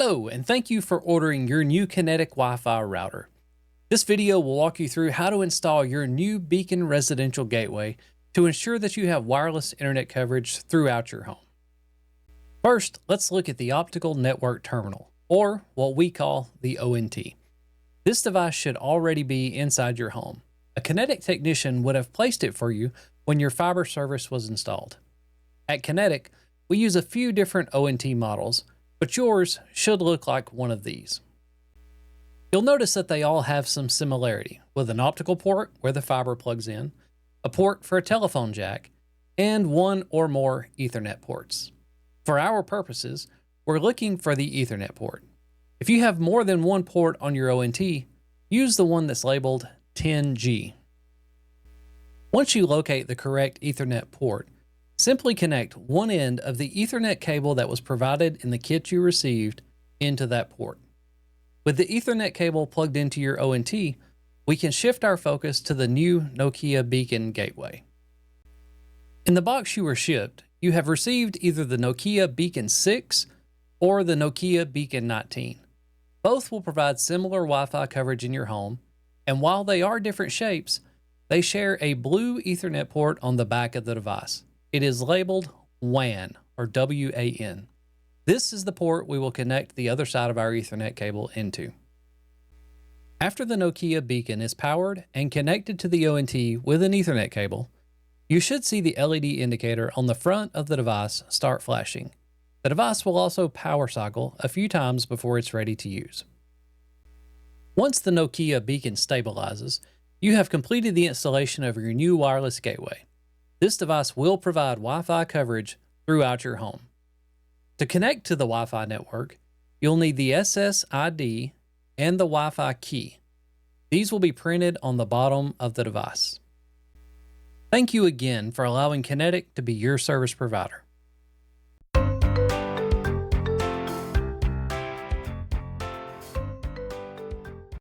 Hello, and thank you for ordering your new Kinetic Wi-Fi router. This video will walk you through how to install your new Beacon Residential Gateway to ensure that you have wireless internet coverage throughout your home. First, let's look at the Optical Network Terminal, or what we call the ONT. This device should already be inside your home. A Kinetic technician would have placed it for you when your fiber service was installed. At Kinetic, we use a few different ONT models, but yours should look like one of these. You'll notice that they all have some similarity, with an optical port where the fiber plugs in, a port for a telephone jack, and one or more Ethernet ports. For our purposes, we're looking for the Ethernet port. If you have more than one port on your ONT, use the one that's labeled 10G. Once you locate the correct Ethernet port, simply connect one end of the Ethernet cable that was provided in the kit you received into that port. With the Ethernet cable plugged into your ONT, we can shift our focus to the new Nokia Beacon Gateway. In the box you were shipped, you have received either the Nokia Beacon 6 or the Nokia Beacon 19. Both will provide similar Wi-Fi coverage in your home, and while they are different shapes, they share a blue Ethernet port on the back of the device. It is labeled WAN, or W-A-N. This is the port we will connect the other side of our Ethernet cable into. After the Nokia Beacon is powered and connected to the ONT with an Ethernet cable, you should see the LED indicator on the front of the device start flashing. The device will also power cycle a few times before it's ready to use. Once the Nokia Beacon stabilizes, you have completed the installation of your new wireless gateway. This device will provide Wi-Fi coverage throughout your home. To connect to the Wi-Fi network, you'll need the SSID and the Wi-Fi key. These will be printed on the bottom of the device. Thank you again for allowing Kinetic to be your service provider.